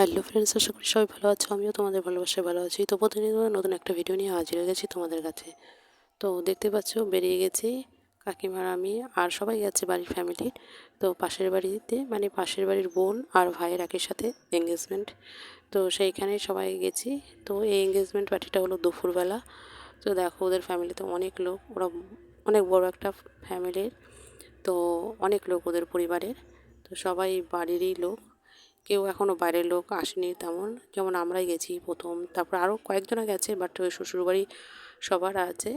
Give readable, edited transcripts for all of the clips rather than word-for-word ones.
Hello friends, আশা করি সবাই ভালো আছো। আমিও তোমাদের ভালোবাসায় ভালো আছি। তো প্রতিদিন নতুন একটা ভিডিও নিয়ে হাজির হয়ে গেছি তোমাদের কাছে। তো দেখতে পাচ্ছ বেরিয়ে গেছি কাকিমার, আমি আর সবাই গেছে বাড়ির ফ্যামিলির। তো পাশের বাড়িতে মানে পাশের বাড়ির বোন আর ভাইয়ের একের সাথে এঙ্গেজমেন্ট। তো সেইখানে সবাই গেছি। তো এই এঙ্গেজমেন্ট পার্টিটা হলো দুপুরবেলা। তো দেখো ওদের ফ্যামিলিতে অনেক লোক, ওরা অনেক বড় একটা ফ্যামিলির। তো অনেক লোক ওদের পরিবারের। তো সবাই বাড়িরই লোক, কেউ এখনও বাইরের লোক আসেনি তেমন। যেমন আমরাই গেছি প্রথম, তারপর আরও কয়েকজনা গেছে, বাট ওই শ্বশুরবাড়ি সবার আছে,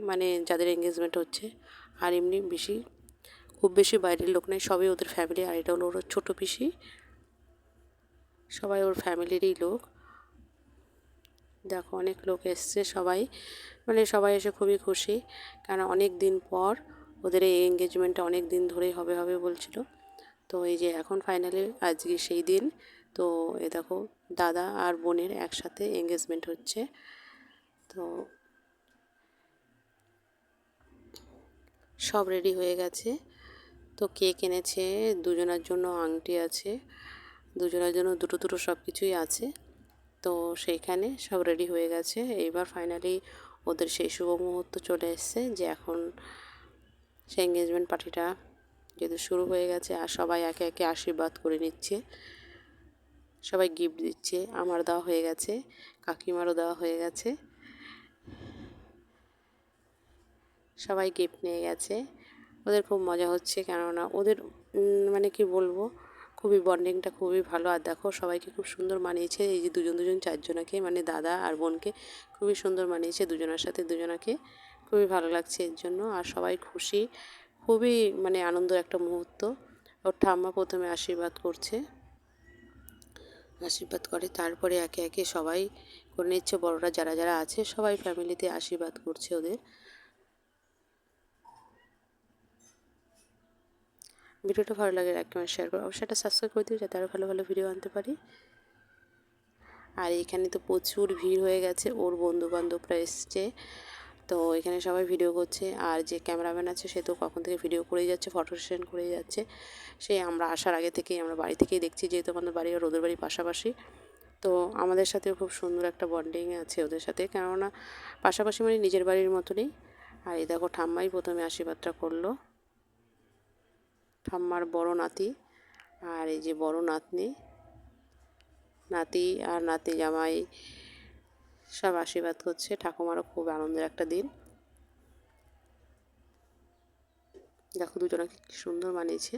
মানে যাদের এঙ্গেজমেন্ট হচ্ছে। আর এমনি খুব বেশি বাইরের লোক নেই, সবই ওদের ফ্যামিলি। আর এটা হলো ওর ছোটো পিসি, সবাই ওর ফ্যামিলিরই লোক। দেখো অনেক লোক এসছে, সবাই মানে সবাই এসে খুবই খুশি, কারণ অনেক দিন পর ওদের এই এঙ্গেজমেন্টটা অনেক দিন ধরেই হবে হবে বলছিল। তো এই যে এখন ফাইনালি আজকে সেই দিন। তো এ দেখো দাদা আর বোনের একসাথে এঙ্গেজমেন্ট হচ্ছে। তো সব রেডি হয়ে গেছে। তো কেক এনেছে, দুজনের জন্য আংটি আছে, দুজনের জন্য দুটো দুটো সব কিছুই আছে। তো সেইখানে সব রেডি হয়ে গেছে। এইবার ফাইনালি ওদের সেই শুভ মুহূর্ত চলে এসছে, যে এখন সেই এঙ্গেজমেন্ট পার্টিটা যেহেতু শুরু হয়ে গেছে, আর সবাই একে একে আশীর্বাদ করে নিচ্ছে, সবাই গিফট দিচ্ছে। আমার দেওয়া হয়ে গেছে, কাকিমারও দেওয়া হয়ে গেছে, সবাই গিফট নিয়ে গেছে। ওদের খুব মজা হচ্ছে, কেননা ওদের মানে কি বলবো, খুবই বন্ডিংটা খুবই ভালো। আর দেখো সবাইকে খুব সুন্দর মানিয়েছে, এই যে দুজন দুজন চারজনাকে, মানে দাদা আর বোনকে খুবই সুন্দর মানিয়েছে, দুজনের সাথে দুজনাকে খুবই ভালো লাগছে এর জন্য। আর সবাই খুশি, খুবই মানে আনন্দ একটা মুহূর্ত। ওর ঠাম্মা প্রথমে আশীর্বাদ করছে, আশীর্বাদ করে, তারপরে একে একে সবাই করে নিচ্ছে। বড়রা যারা যারা আছে সবাই ফ্যামিলিতে আশীর্বাদ করছে ওদের। ভিডিওটা ভালো লাগে লাইক কমেন্ট শেয়ার করো, অবশ্যই এটা সাবস্ক্রাইব করে দিও যাতে আরও ভালো ভালো ভিডিও আনতে পারি। আর এখানে তো প্রচুর ভিড় হয়ে গেছে, ওর বন্ধু বান্ধবরা এসছে। তো এখানে সবাই ভিডিও করছে, আর যে ক্যামেরাম্যান আছে সে তো কখন থেকে ভিডিও করেই যাচ্ছে, ফটো সেশন করেই যাচ্ছে। সেই আমরা আসার আগে থেকেই, আমরা বাড়ি থেকেই দেখছি, যেহেতু আমাদের বাড়ি আর ওদের বাড়ি পাশাপাশি। তো আমাদের সাথেও খুব সুন্দর একটা বন্ডিং আছে ওদের সাথে, কেননা পাশাপাশি মানে নিজের বাড়ির মতনই। আর এই দেখো ঠাম্মাই প্রথমে আশীর্বাদটা করলো, ঠাম্মার বড় নাতি আর এই যে বড় নাতনি, নাতি আর নাতি জামাই সব আশীর্বাদ করছে। ঠাকুমারও খুব আনন্দের একটা দিন। দেখো দুজনকে কি সুন্দর মানিয়েছে,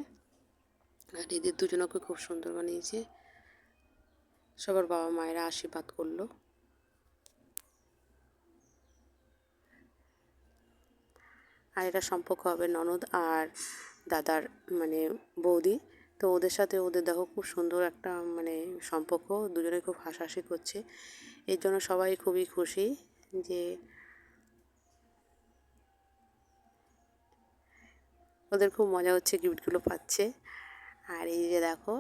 আর এদের দুজনকে খুব সুন্দর মানিয়েছে। সবার বাবা মায়েরা আশীর্বাদ করলো। আর এটা সম্পর্ক হবে ননদ আর দাদার মানে বৌদি। তো ওদের সাথে ওদের দেখো খুব সুন্দর একটা মানে সম্পর্ক, দুজনে খুব হাসাহাসি করছে। এর জন্য সবাই খুবই খুশি যে ওদের খুব মজা হচ্ছে, গিফটগুলো পাচ্ছে। আর এই যে দেখো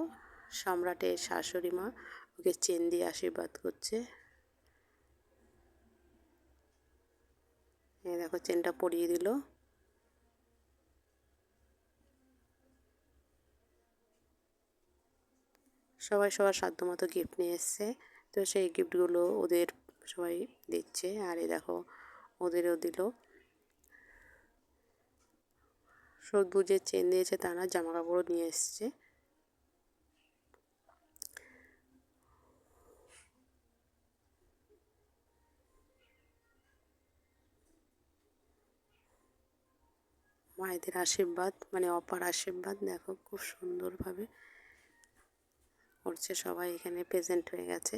সম্রাটের শাশুড়ি মা ওকে চেন দিয়ে আশীর্বাদ করছে। এই দেখো চেনটা পরিয়ে দিল। সবাই সবার সাধ্য মতো গিফট নিয়ে এসছে। তো সেই গিফটগুলো ওদের সবাই দিচ্ছে। আর এই দেখো ওদেরও দিল, শুধু যে চেন দিয়েছে তা না, জামা কাপড়ও নিয়ে এসছে। মায়েদের আশীর্বাদ মানে অপার আশীর্বাদ, দেখো খুব সুন্দরভাবে করছে, সবাই এখানে প্রেজেন্ট হয়ে গেছে।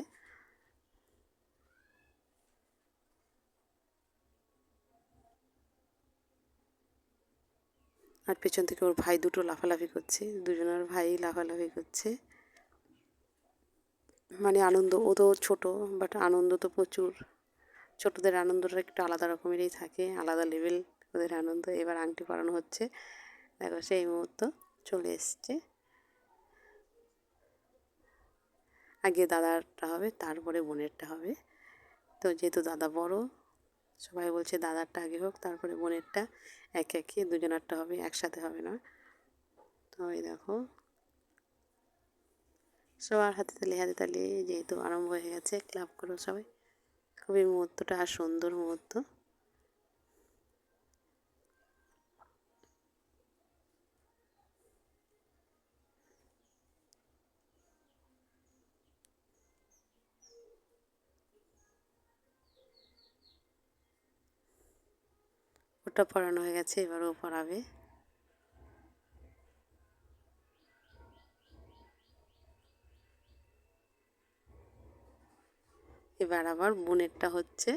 আর পেছন থেকে ওর ভাই দুটো লাফালাফি করছে, দুজনের ভাই লাফালাফি করছে, মানে আনন্দ। ও তো ছোটো, বাট আনন্দ তো প্রচুর। ছোটদের আনন্দটা একটু আলাদা রকমেরই থাকে, আলাদা লেভেল ওদের আনন্দ। এবার আংটি পরানো হচ্ছে, দেখো সেই মুহূর্ত চলে এসছে। আগে দাদারটা হবে, তারপরে বোনেরটা হবে। তো যেহেতু দাদা বড়, সবাই বলছে দাদারটা আগে হোক তারপরে বোনেরটা, একে একে দুজনারটা হবে, একসাথে হবে না। তো এই দেখো সবার হাতে তালি যেহেতু আরম্ভ হয়ে গেছে, ক্লাব করো সবাই। খুবই মুহূর্তটা আর সুন্দর মুহূর্ত। ওটা পড়ানো হয়ে গেছে, এবার ও পড়াবে। এবার আবার বোনেরটা হচ্ছে।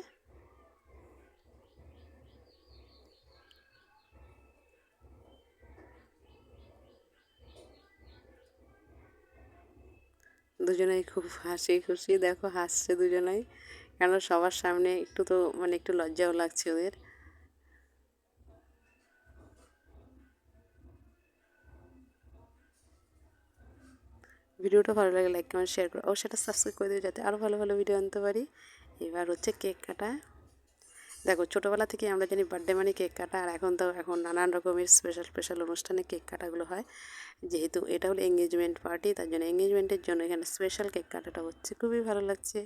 দুজনেই খুব হাসি খুশি, দেখো হাসছে দুজনেই, কেন সবার সামনে একটু তো মানে একটু লজ্জাও লাগছে ওদের। ভিডিওটা ভালো লাগে লাইক কমেন্ট শেয়ার করো, ও সেটা সাবস্ক্রাইব করে দিও যাতে আরও ভালো ভালো ভিডিও আনতে পারি। এবার হচ্ছে কেক কাটা। দেখো ছোটোবেলা থেকে আমরা জানি বার্থডে মানে কেক কাটা, আর এখন নানান রকমের স্পেশাল স্পেশাল অনুষ্ঠানে কেক কাটাগুলো হয়। যেহেতু এটা হলো এঙ্গেজমেন্ট পার্টি, তার জন্য এঙ্গেজমেন্টের জন্য এখানে স্পেশাল কেক কাটাটা হচ্ছে, খুবই ভালো লাগছে।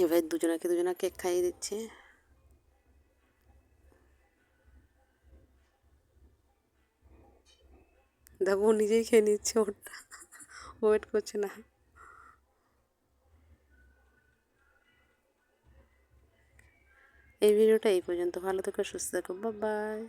এবার দুজনা কেক খাইয়ে দিচ্ছে। দেখো ও নিজেই খেয়ে নিচ্ছে ওটা, ওয়েট করছে না। এই ভিডিওটা এই পর্যন্ত, ভালো থেকো সুস্থ থেকো, বাই বাই।